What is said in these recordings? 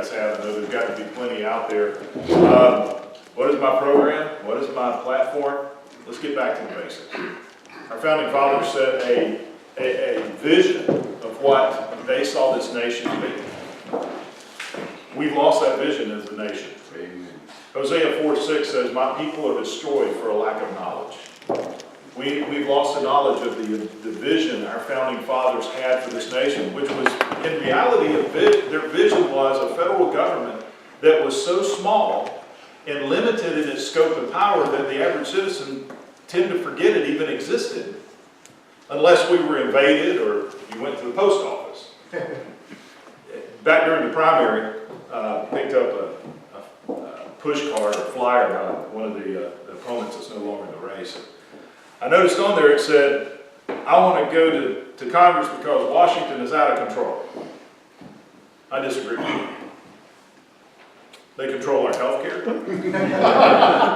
guys have. I know there's got to be plenty out there. What is my program? What is my platform? Let's get back to the basics. Our founding fathers set a vision of what they saw this nation to be. We've lost that vision as a nation. Amen. Hosea 4:6 says, "My people are destroyed for a lack of knowledge." We've lost the knowledge of the vision our founding fathers had for this nation, which was, in reality, their vision was a federal government that was so small and limited in its scope and power that the average citizen tend to forget it even existed, unless we were invaded or you went to the post office. Back during the primary, picked up a push card or flyer by one of the opponents that's no longer in the race. I noticed on there it said, "I want to go to Congress because Washington is out of control." I disagree with you. They control our health care.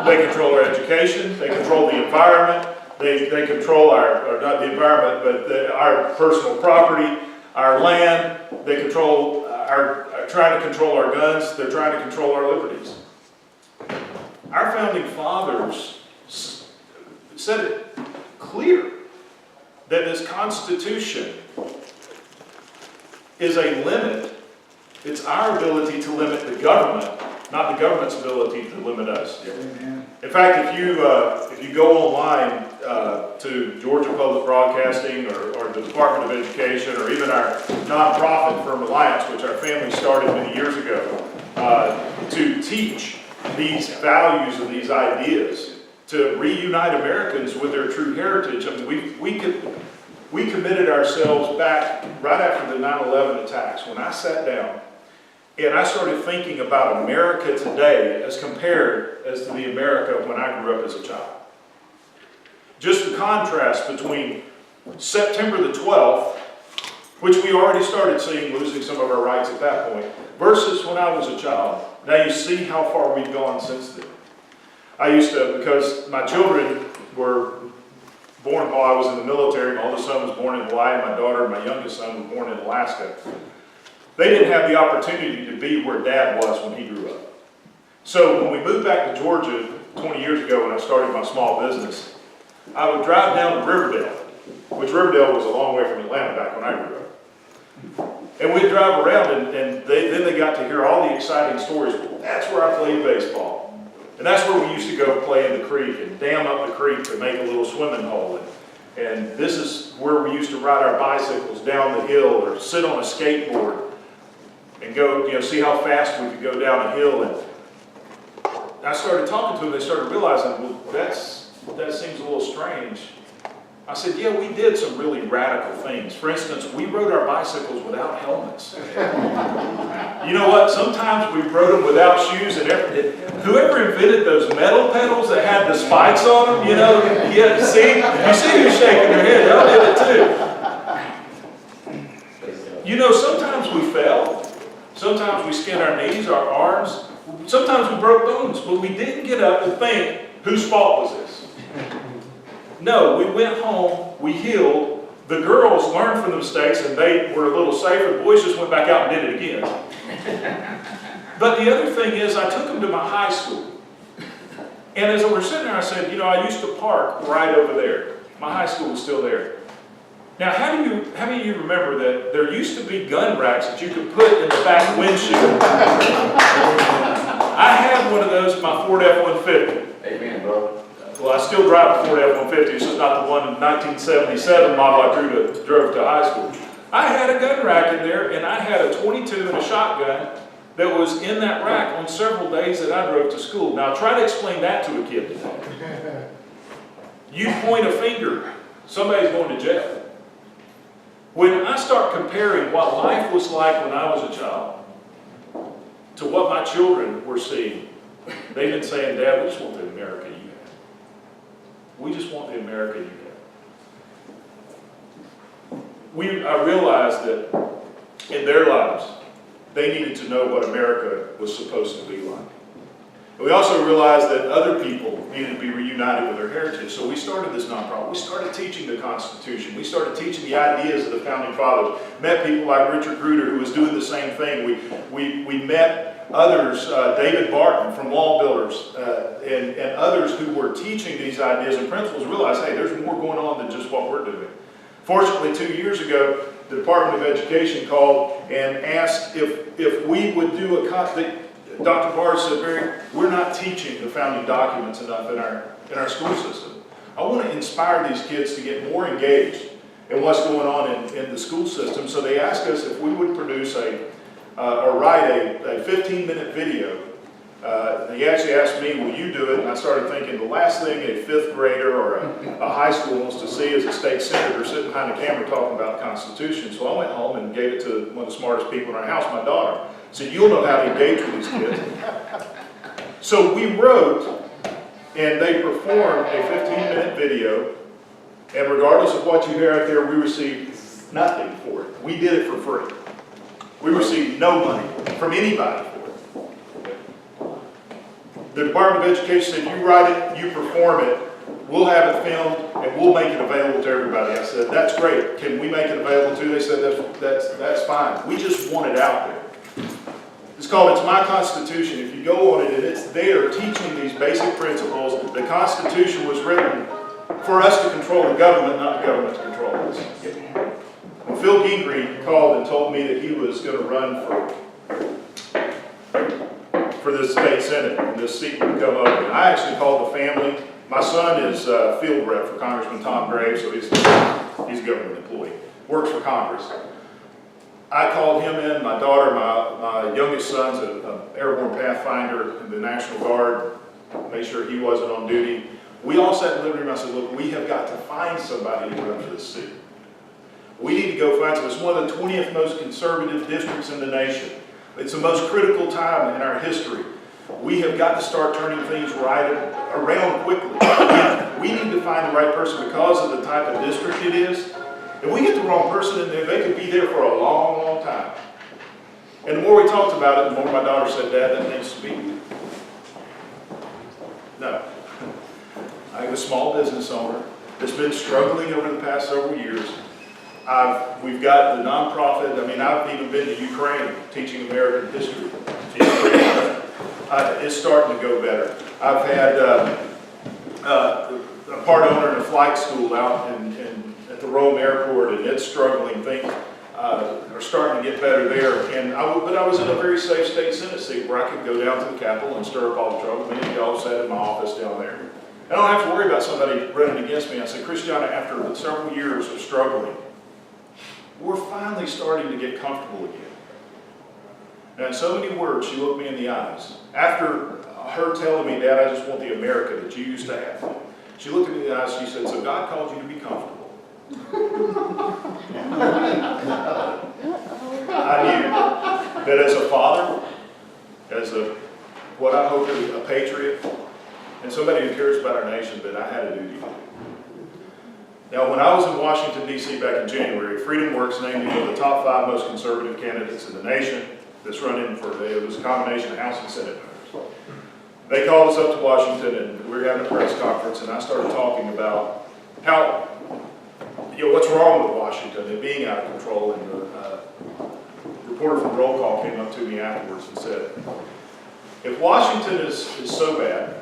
They control our education. They control the environment. They control or not the environment, but our personal property, our land. They control trying to control our guns. They're trying to control our liberties. Our founding fathers said it clear that this Constitution is a limit. It's our ability to limit the government, not the government's ability to limit us. Amen. In fact, if you go online to Georgia Public Broadcasting or the Department of Education or even our nonprofit firm Alliance, which our family started many years ago, to teach these values and these ideas, to reunite Americans with their true heritage. I mean, we committed ourselves back right after the 9/11 attacks, when I sat down and I started thinking about America today as compared as to the America when I grew up as a child. Just the contrast between September the 12th, which we already started seeing losing some of our rights at that point, versus when I was a child. Now you see how far we've gone since then. I used to, because my children were born while I was in the military. My oldest son was born in Hawaii. My daughter, my youngest son, was born in Alaska. They didn't have the opportunity to be where Dad was when he grew up. So when we moved back to Georgia 20 years ago when I started my small business, I would drive down to Riverdale, which Riverdale was a long way from Atlanta back when I grew up. And we'd drive around, and then they got to hear all the exciting stories. That's where I played baseball. And that's where we used to go play in the creek and dam up the creek to make a little swimming hole. And this is where we used to ride our bicycles down the hill or sit on a skateboard and go, see how fast we could go down a hill. And I started talking to them. They started realizing, well, that seems a little strange. I said, yeah, we did some really radical things. For instance, we rode our bicycles without helmets. You know what? Sometimes we rode them without shoes and everything. Whoever invented those metal pedals that had the spikes on them, yeah, see? You see who's shaking their head. I did it too. Sometimes we fell. Sometimes we skinned our knees, our arms. Sometimes we broke bones, but we didn't get up and think, whose fault was this? No, we went home, we healed. The girls learned from the mistakes and they were a little safer. The boys just went back out and did it again. But the other thing is, I took them to my high school. And as we were sitting there, I said, I used to park right over there. My high school was still there. Now, how many of you remember that there used to be gun racks that you could put in the back windshield? I had one of those in my Ford F-150. Amen, bro. Well, I still drive a Ford F-150. It's just not the one in 1977 model I drove to high school. I had a gun rack in there, and I had a .22 and a shotgun that was in that rack on several days that I drove to school. Now, try to explain that to a kid today. You point a finger, somebody's going to jail. When I start comparing what life was like when I was a child to what my children were seeing, they've been saying, Dad, we just want the America you have. We just want the America you have. I realized that in their lives, they needed to know what America was supposed to be like. And we also realized that other people needed to be reunited with their heritage. So we started this nonprofit. We started teaching the Constitution. We started teaching the ideas of the Founding Fathers. Met people like Richard Gruder, who was doing the same thing. We met others, David Barton from Wall Builders, and others who were teaching these ideas and principles, realized, hey, there's more going on than just what we're doing. Fortunately, 2 years ago, the Department of Education called and asked if we would do Dr. Barr said, we're not teaching the founding documents enough in our school system. I want to inspire these kids to get more engaged in what's going on in the school system. So they asked us if we would produce or write a 15-minute video. He actually asked me, will you do it? And I started thinking, the last thing a fifth grader or a high school wants to see is a state senator sitting behind a camera talking about the Constitution. So I went home and gave it to one of the smartest people in our house, my daughter. So you'll know how to engage with these kids. So we wrote, and they performed a 15-minute video, and regardless of what you hear out there, we received nothing for it. We did it for free. We received no money from anybody for it. The Department of Education said, you write it, you perform it, we'll have it filmed, and we'll make it available to everybody. I said, that's great. Can we make it available too? They said, that's fine. We just want it out there. It's called It's My Constitution. If you go on it, and it's there teaching these basic principles. The Constitution was written for us to control the government, not the government to control us. When Phil Gingrey called and told me that he was going to run for this state senate, and this seat would come open, I actually called the family. My son is a field rep for Congressman Tom Graves, so he's a government employee, works for Congress. I called him in, my daughter, my youngest son's an airborne pathfinder in the National Guard, made sure he wasn't on duty. We all sat in the living room and I said, look, we have got to find somebody to run for this seat. We need to go find somebody. It's one of the 20th most conservative districts in the nation. It's the most critical time in our history. We have got to start turning things around quickly. We need to find the right person because of the type of district it is. If we get the wrong person in there, they could be there for a long, long time. And the more we talked about it, the more my daughter said, Dad, that needs to be you. No. I'm a small business owner that's been struggling over the past several years. We've got the nonprofit. I mean, I've even been to Ukraine teaching American history. It's starting to go better. I've had a part owner in a flight school out at the Rome airport, and it's struggling. Things are starting to get better there. But I was in a very safe state senate seat where I could go down to the Capitol and stir up all the trouble. Many of y'all sat in my office down there. I don't have to worry about somebody running against me. I said, Christiana, after several years of struggling, we're finally starting to get comfortable again. And in so many words, she looked me in the eyes. After her telling me, Dad, I just want the America that you used to have. She looked at me in the eyes, she said, so God called you to be comfortable. I knew that as a father, as what I hope is a patriot, and somebody who cares about our nation, that I had a duty to do. Now, when I was in Washington, D.C. back in January, Freedom Works named me one of the top 5 most conservative candidates in the nation that's running it was a combination of House and Senate members. They called us up to Washington, and we were having a press conference, and I started talking about how, what's wrong with Washington and being out of control. And the reporter from Roll Call came up to me afterwards and said, if Washington is so bad,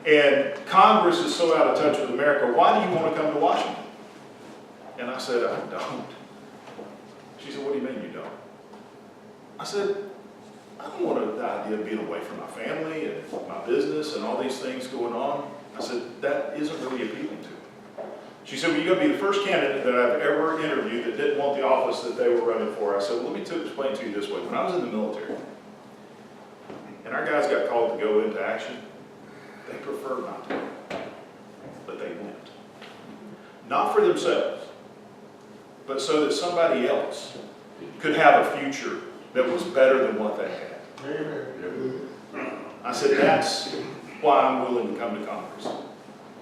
and Congress is so out of touch with America, why do you want to come to Washington? And I said, I don't. She said, what do you mean you don't? I said, I don't want the idea of being away from my family and my business and all these things going on. I said, that isn't really appealing to me. She said, well, you're going to be the first candidate that I've ever interviewed that didn't want the office that they were running for. I said, well, let me explain to you this way. When I was in the military, and our guys got called to go into action, they preferred not to, but they went. Not for themselves, but so that somebody else could have a future that was better than what they had. I said, that's why I'm willing to come to Congress.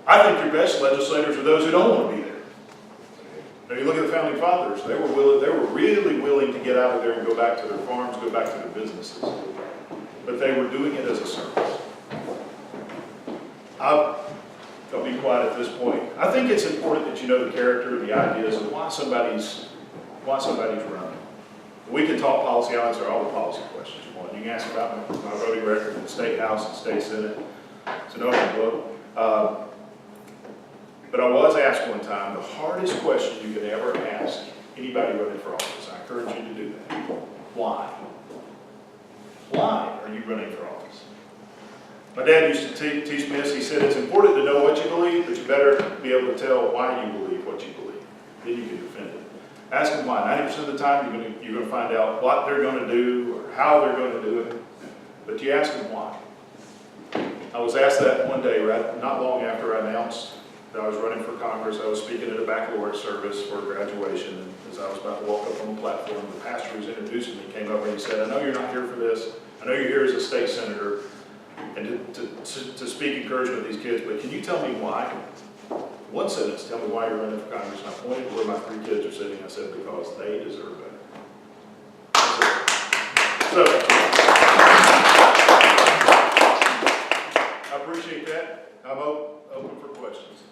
I think your best legislators are those who don't want to be there. Now you look at the Founding Fathers, they were really willing to get out of there and go back to their farms, go back to their businesses. but they were doing it as a service. I'll be quiet at this point. I think it's important that you know the character, the ideas, and why somebody's running. We can talk policy, I'll answer all the policy questions you want. You can ask about my voting record in the state house and state senate. It's an open book. But I was asked one time, the hardest question you could ever ask anybody running for office. I encourage you to do that. Why? Why are you running for office? My dad used to teach me this. He said, it's important to know what you believe, but you better be able to tell why you believe what you believe. Then you can defend it. Ask them why. 90% of the time, you're going to find out what they're going to do or how they're going to do it. But you ask them why. I was asked that one day, not long after I announced that I was running for Congress. I was speaking at a baccalaureate service for graduation, and as I was about to walk up on the platform, the pastor who was introducing me came over and he said, I know you're not here for this. I know you're here as a state senator and to speak encouragement to these kids, but can you tell me why? One sentence, tell me why you're running for Congress. And I pointed to where my 3 kids are sitting. I said, because they deserve better. So, I appreciate that. I'm open for questions.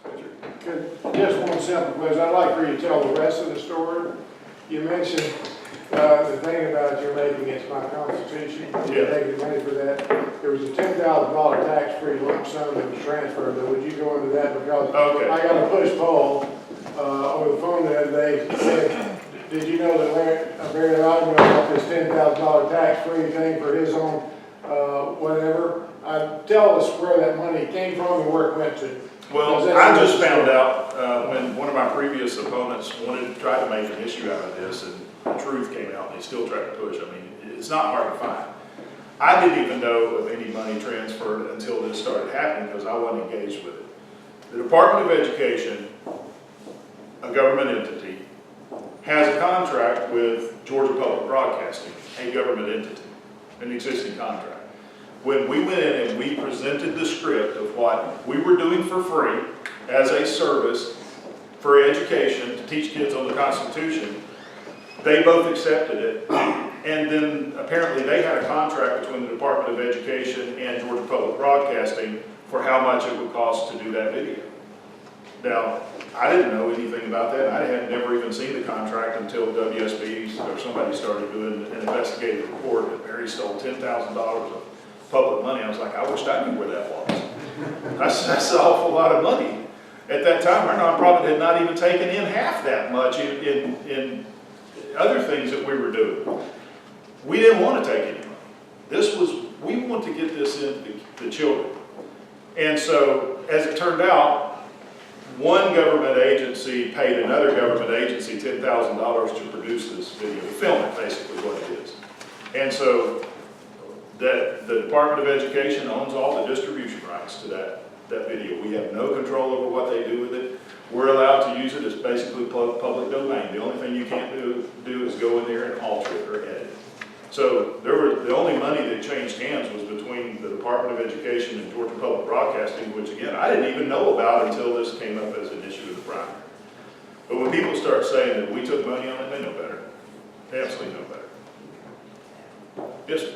Just one simple question. I'd like for you to tell the rest of the story. You mentioned the thing about you're making against my Constitution. You're taking money for that. There was a $10,000 tax-free lump sum that was transferred. But would you go into that? Because I got a push-pull over the phone the other day. Said, did you know that Barry Loudermilk got this $10,000 tax-free thing for his own whatever? Tell us where that money came from and where it went to. Well, I just found out when one of my previous opponents tried to make an issue out of this, and the truth came out, and they still tried to push. I mean, it's not hard to find. I didn't even know of any money transferred until this started happening because I wasn't engaged with it. The Department of Education, a government entity, has a contract with Georgia Public Broadcasting, a government entity, an existing contract. When we went in and we presented the script of what we were doing for free as a service for education to teach kids on the Constitution, they both accepted it. And then apparently they had a contract between the Department of Education and Georgia Public Broadcasting for how much it would cost to do that video. Now, I didn't know anything about that. I had never even seen the contract until WSB or somebody started doing an investigative report that Barry stole $10,000 of public money. I was like, I wished I knew where that was. That's an awful lot of money. At that time, our nonprofit had not even taken in half that much in other things that we were doing. We didn't want to take any money. We want to get this into the children. And so, as it turned out, one government agency paid another government agency $10,000 to produce this video, to film it, basically what it is. And so, that the Department of Education owns all the distribution rights to that video. We have no control over what they do with it. We're allowed to use it as basically public domain. The only thing you can't do is go in there and alter it or edit it. So the only money that changed hands was between the Department of Education and Georgia Public Broadcasting, which again, I didn't even know about until this came up as an issue of the primary. But when people start saying that we took money on it, they know better. They absolutely know better. Yes, sir.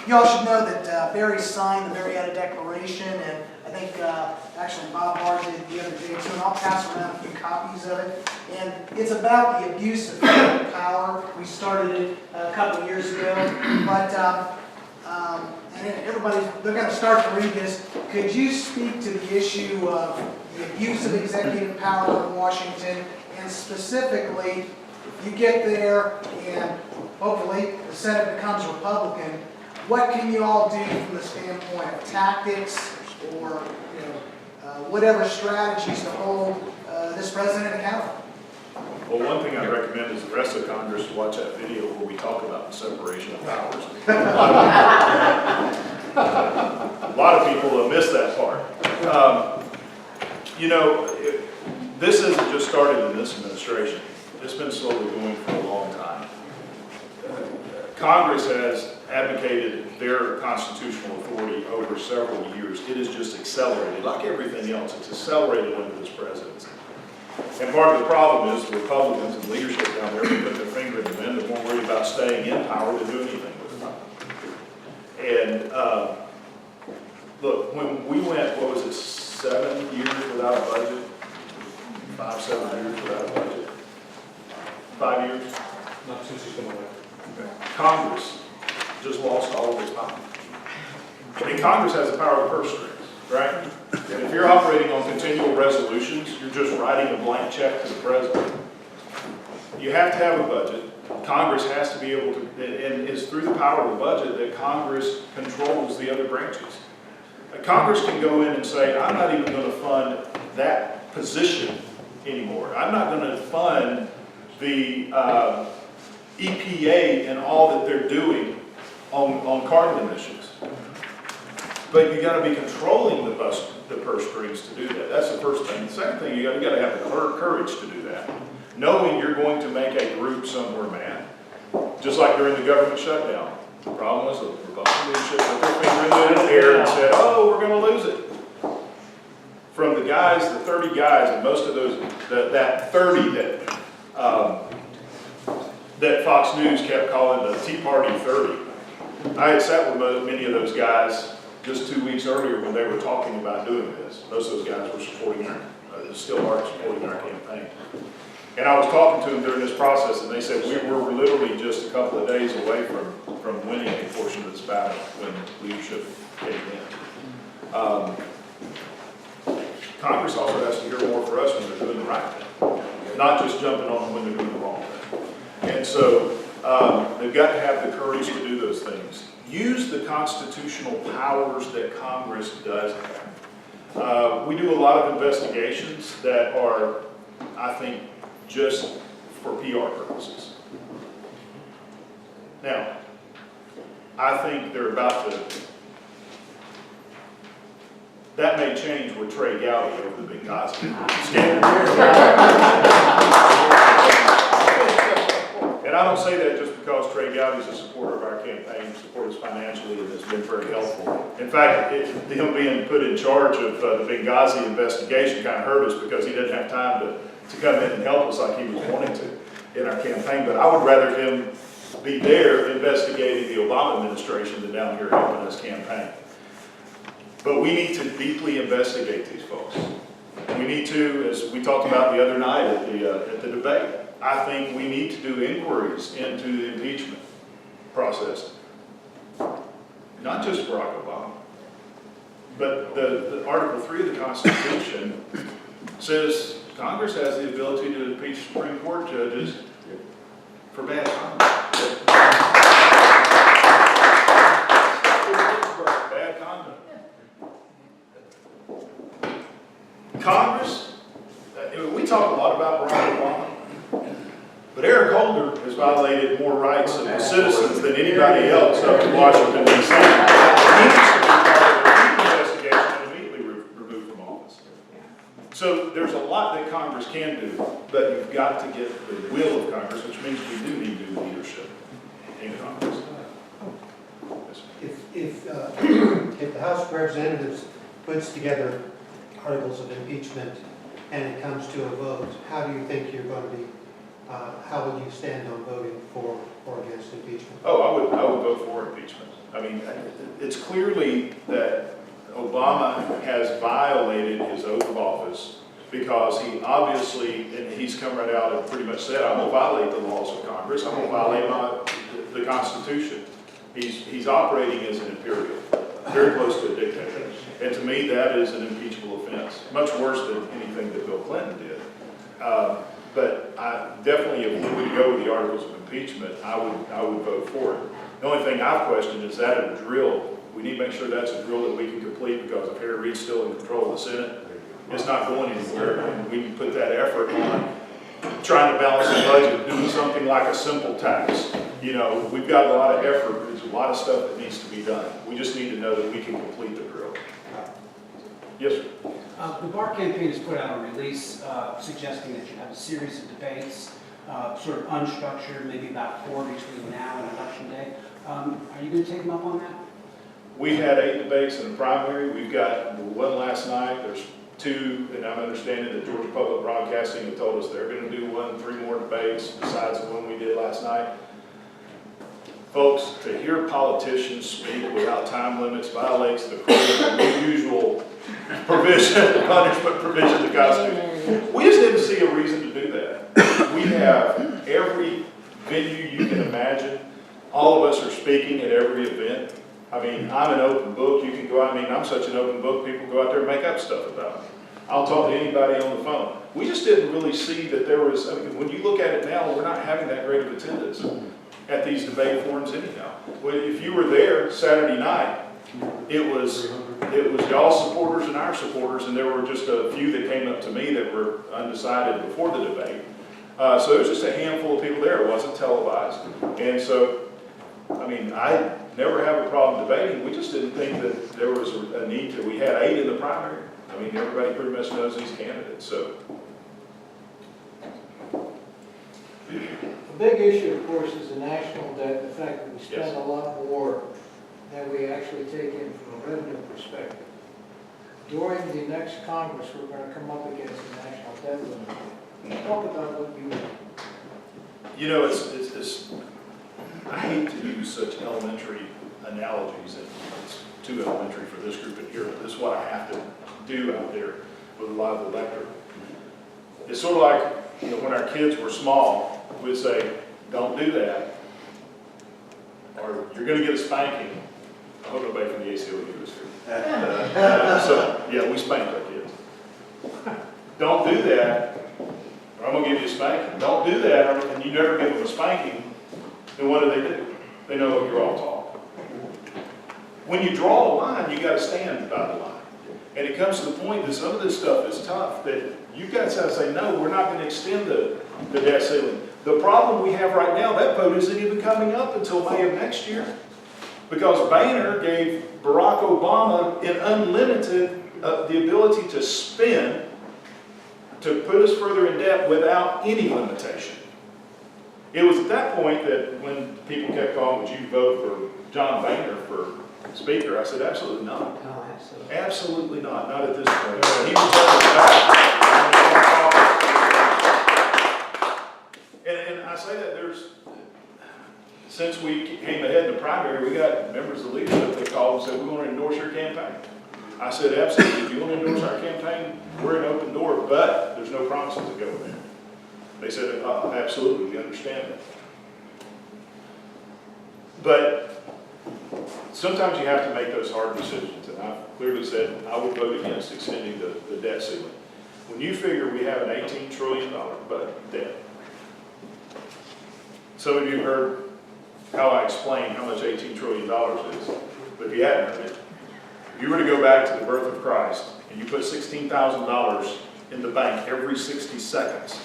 Y'all should know that Barry signed the Marietta Declaration, and I think actually Bob Barr did the other day too, and I'll pass around a few copies of it. And it's about the abuse of federal power. We started it a couple of years ago, but and they're going to start to read this. Could you speak to the issue of the abuse of executive power in Washington, and specifically, if you get there and hopefully the Senate becomes Republican, what can you all do from the standpoint of tactics or whatever strategies to hold this president accountable? Well, one thing I recommend is the rest of Congress to watch that video where we talk about the separation of powers. A lot of people have missed that part. This isn't just started in this administration. It's been slowly going for a long time. Congress has advocated their constitutional authority over several years. It has just accelerated. Like everything else, it's accelerated under this presidency. And part of the problem is the Republicans and leadership down there, they put their finger in the wind and won't worry about staying in power to do anything with it. Look, when we went, what was it, 7 years without a budget? 5, 7 years without a budget? 5 years? Not since he's been elected. Congress just lost all of its power. And Congress has the power of the purse strings, right? And if you're operating on continual resolutions, you're just writing a blank check to the president. You have to have a budget. Congress has to be able to, and it's through the power of the budget that Congress controls the other branches. Congress can go in and say, I'm not even going to fund that position anymore. I'm not going to fund the EPA and all that they're doing on carbon emissions. But you got to be controlling the purse strings to do that. That's the first thing. The second thing, you got to have the courage to do that. Knowing you're going to make a group somewhere mad. Just like during the government shutdown. The problem was the Republican leadership put their finger in the air and said, oh, we're going to lose it. From the guys, the 30 guys, and most of those, that 30 that Fox News kept calling the Tea Party 30. I had sat with many of those guys just 2 weeks earlier when they were talking about doing this. Most of those guys were supporting still are supporting our campaign. And I was talking to them during this process, and they said we were literally just a couple of days away from winning a portion of this battle when leadership came in. Congress also has to hear more for us when they're doing the right thing, not just jumping on them when they're doing the wrong thing. And so they've got to have the courage to do those things. Use the constitutional powers that Congress does have. We do a lot of investigations that are, I think, just for PR purposes. Now, I think they're about to, that may change with Trey Gowdy over the Benghazi scandal. And I don't say that just because Trey Gowdy is a supporter of our campaign, supports us financially, and has been very helpful. In fact, him being put in charge of the Benghazi investigation kind of hurt us because he didn't have time to come in and help us like he was wanting to in our campaign. But I would rather him be there investigating the Obama administration than down here helping us campaign. But we need to deeply investigate these folks. We need to, as we talked about the other night at the debate, I think we need to do inquiries into the impeachment process. Not just Barack Obama, but the Article 3 of the Constitution says Congress has the ability to impeach Supreme Court judges for bad conduct. Bad conduct. Congress, we talk a lot about Barack Obama, but Eric Holder has violated more rights of the citizens than anybody else up in Washington, D.C. He needs to be part of the investigation and immediately removed from office. So there's a lot that Congress can do, but you've got to get the will of Congress, which means we do need new leadership in Congress. If the House of Representatives puts together articles of impeachment and it comes to a vote, how do you think you're going to be, how will you stand on voting for or against impeachment? Oh, I would vote for impeachment. I mean, it's clearly that Obama has violated his oath of office because he obviously, and he's come right out and pretty much said, I'm going to violate the laws of Congress. I'm going to violate the Constitution. He's operating as an imperial, very close to a dictator. And to me, that is an impeachable offense, much worse than anything that Bill Clinton did. But I definitely, if we would go with the articles of impeachment, I would vote for it. The only thing I've questioned is that a drill. We need to make sure that's a drill that we can complete, because if Harry Reid's still in control of the Senate, it's not going anywhere. And we can put that effort on trying to balance the budget, doing something like a simple tax. You know, we've got a lot of effort. There's a lot of stuff that needs to be done. We just need to know that we can complete the drill. Yes, sir. The Barr campaign has put out a release suggesting that you have a series of debates, sort of unstructured, maybe about 4 between now and Election Day. Are you going to take them up on that? We had 8 debates in the primary. We've got one last night. There's 2, and I'm understanding that Georgia Public Broadcasting have told us they're going to do 3 more debates besides the one we did last night. folks, to hear politicians speak without time limits violates the usual provision, punishment provision of the Constitution. We just didn't see a reason to do that. We have every venue you can imagine. All of us are speaking at every event. I mean, I'm an open book. You can go out, I'm such an open book, people go out there and make up stuff about me. I'll talk to anybody on the phone. We just didn't really see that there was, when you look at it now, we're not having that great of attendance at these debate forums anyhow. Well, if you were there Saturday night, it was y'all supporters and our supporters, and there were just a few that came up to me that were undecided before the debate. So there was just a handful of people there. It wasn't televised. And so, I never have a problem debating. We just didn't think that there was a need to. We had 8 in the primary. Everybody pretty much knows these candidates, so. The big issue, of course, is the national debt, the fact that we spend a lot more than we actually take in from a revenue perspective. During the next Congress, we're going to come up against the national debt limit. Talk about what you It's I hate to use such elementary analogies, and it's too elementary for this group in here, but this is what I have to do out there with a live electorate. It's sort of like, when our kids were small, we'd say, don't do that, or you're going to get a spanking. I hope nobody from the ACLU is here. So, yeah, we spanked our kids. Don't do that, or I'm going to give you a spanking. Don't do that, and you never give them a spanking, then what do? They know you're all talk. When you draw a line, you got to stand by the line. And it comes to the point that some of this stuff is tough, that you've got to say, no, we're not going to extend the debt ceiling. The problem we have right now, that vote isn't even coming up until May of next year. Because Boehner gave Barack Obama an unlimited, the ability to spend, to put us further in debt without any limitation. It was at that point that when people kept calling, would you vote for John Boehner for Speaker? I said, absolutely not. Absolutely not. Not at this point. He was and I say that since we came ahead in the primary, we got members of the leadership that called and said, we want to endorse your campaign. I said, absolutely. If you want to endorse our campaign, we're an open door, but there's no promises that go in there. They said, absolutely, we understand that. But sometimes you have to make those hard decisions, and I've clearly said I would vote against extending the debt ceiling. When you figure we have an $18 trillion debt, some of you heard how I explained how much $18 trillion is, but if you hadn't heard it, if you were to go back to the birth of Christ and you put $16,000 in the bank every 60 seconds,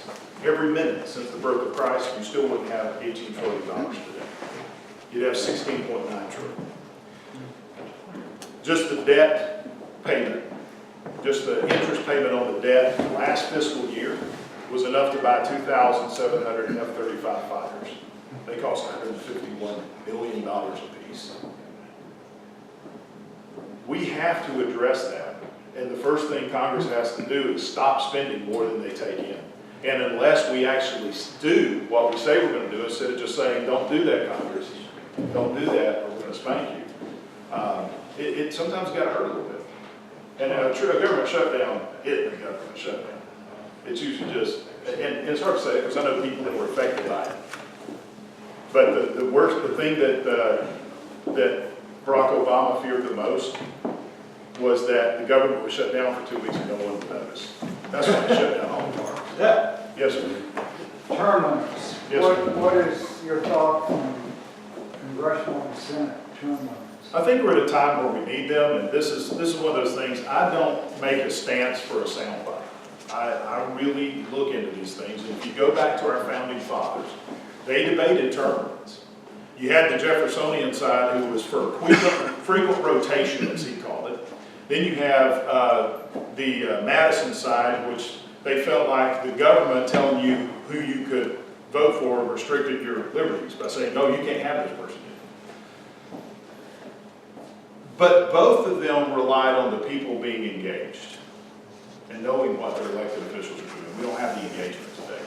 every minute since the birth of Christ, you still wouldn't have $18 trillion today. You'd have 16.9 trillion. Just the debt payment, just the interest payment on the debt last fiscal year was enough to buy 2,700 F-35 fighters. They cost $151 million a piece. We have to address that. And the first thing Congress has to do is stop spending more than they take in. And unless we actually do what we say we're going to do, instead of just saying, don't do that, Congress, don't do that, or we're going to spank you, it sometimes got to hurt a little bit. And a government shutdown isn't a government shutdown. It's usually just, and it's hard to say because I know people that were affected by it. But the thing that Barack Obama feared the most was that the government was shut down for 2 weeks and no one would notice. That's why they shut down all the farms. Yeah. Yes, sir. Term limits. Yes, sir. What is your thought on Congressional and Senate term limits? I think we're at a time where we need them, and this is one of those things. I don't make a stance for a soundbite. I really look into these things. And if you go back to our founding fathers, they debated term limits. You had the Jeffersonian side who was for frequent rotation, as he called it. Then you have the Madison side, which they felt like the government telling you who you could vote for restricted your liberties by saying, no, you can't have this person. But both of them relied on the people being engaged and knowing what their elected officials are doing. We don't have the engagement today.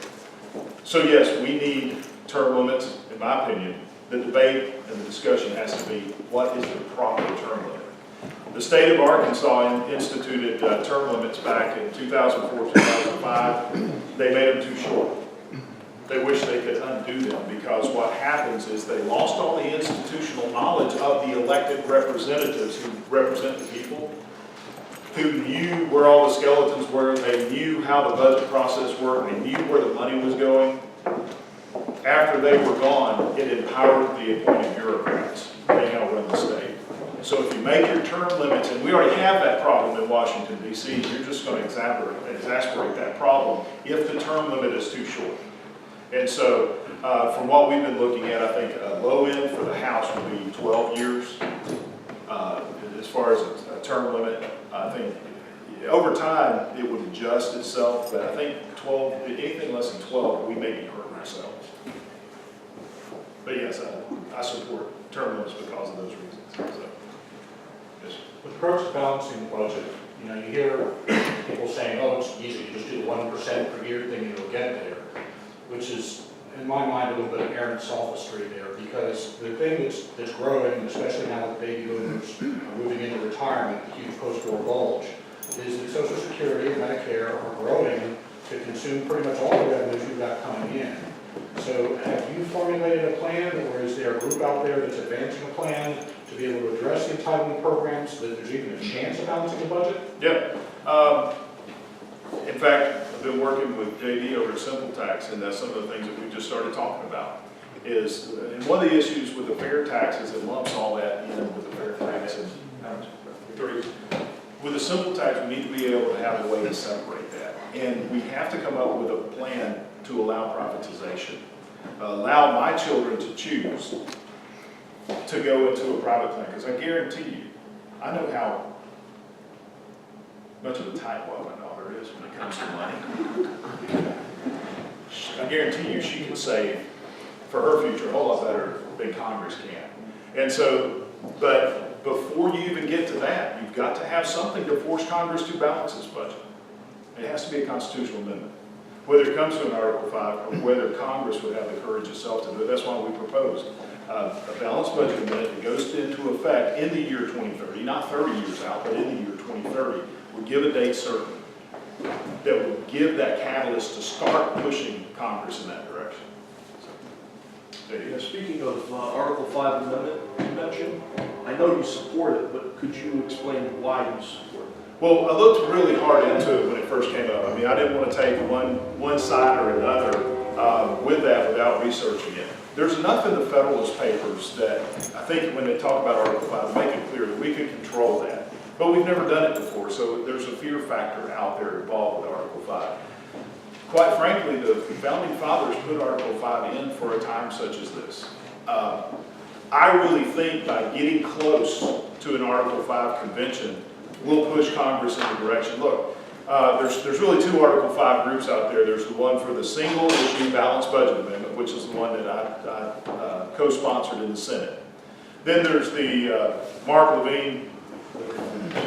So yes, we need term limits, and in my opinion, the debate and the discussion has to be, what is the proper term limit? The state of Arkansas instituted term limits back in 2004, 2005. They made them too short. They wish they could undo them, because what happens is they lost all the institutional knowledge of the elected representatives who represent the people, who knew where all the skeletons were, they knew how the budget process worked, they knew where the money was going. After they were gone, it empowered the appointed bureaucrats. They now run the state. So if you make your term limits, and we already have that problem in Washington, D.C., you're just going to exasperate that problem if the term limit is too short. And so, from what we've been looking at, I think a low end for the House would be 12 years. As far as a term limit, I think over time it would adjust itself, but I think 12, anything less than 12, we may be hurting ourselves. But yes, I support term limits because of those reasons. So, yes. With approach to balancing the budget, you hear people saying, oh, it's easy, you just do 1% per year thing and you'll get there, which is, in my mind, a little bit of errant sophistry there, because the thing that's growing, especially now that baby boomers are moving into retirement, the huge post-war bulge, is that Social Security and Medicare are growing to consume pretty much all the revenues you've got coming in. So have you formulated a plan, or is there a group out there that's advancing a plan to be able to address the entitlement programs so that there's even a chance of balancing the budget? Yeah. In fact, I've been working with JD over at Simple Tax, and that's some of the things that we just started talking about. And one of the issues with the fair tax is it lumps all that in with the fair tax. With the simple tax, we need to be able to have a way to separate that. And we have to come up with a plan to allow privatization. Allow my children to choose to go into a private plan, because I guarantee you, I know how much of a tightwad my daughter is when it comes to money. I guarantee you she can save for her future a whole lot better than Congress can. And so, but before you even get to that, you've got to have something to force Congress to balance this budget. It has to be a constitutional amendment. Whether it comes to an Article 5 or whether Congress would have the courage itself to do it, that's why we proposed a balanced budget amendment that goes into effect in the year 2030, not 30 years out, but in the year 2030, would give a date certain that would give that catalyst to start pushing Congress in that direction. So, yeah, speaking of Article 5 amendment you mentioned, I know you support it, but could you explain why you support it? well, I looked really hard into it when it first came up. I mean, I didn't want to take one side or another with that without researching it. There's enough in the Federalist Papers that I think when they talk about Article 5, make it clear that we can control that. But we've never done it before, so there's a fear factor out there involved with Article 5. Quite frankly, the Founding Fathers put Article 5 in for a time such as this. I really think by getting close to an Article 5 convention, we'll push Congress in the direction. Look, there's really two Article 5 groups out there. There's the one for the single issue balanced budget amendment, which is the one that I co-sponsored in the Senate. Then there's the Mark Levine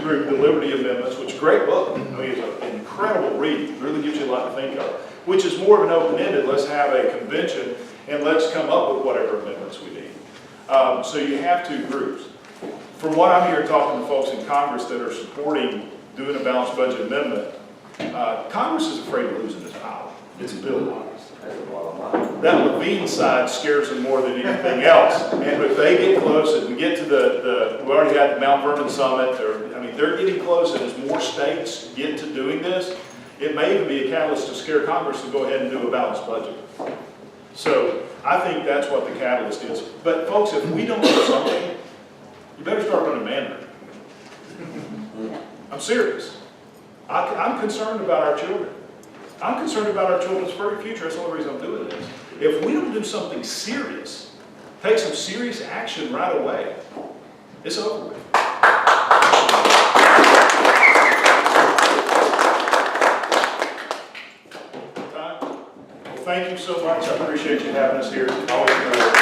group, the Liberty Amendments, which is a great book. I mean, it's an incredible read. It really gives you a lot to think of, which is more of an open-ended, let's have a convention and let's come up with whatever amendments we need. So you have two groups. From what I'm here talking to folks in Congress that are supporting doing a balanced budget amendment, Congress is afraid of losing its power. It's a bill. That Levine side scares them more than anything else. And if they get close, and we get to we already had the Mount Vernon Summit, they're getting close, and as more states get to doing this, it may even be a catalyst to scare Congress to go ahead and do a balanced budget. So I think that's what the catalyst is. But folks, if we don't do something, you better start running Mandarin. I'm serious. I'm concerned about our children. I'm concerned about our children's very future. That's the only reason I'm doing this. If we don't do something serious, take some serious action right away, it's over with. Time? Well, thank you so much. I appreciate you having us here. Always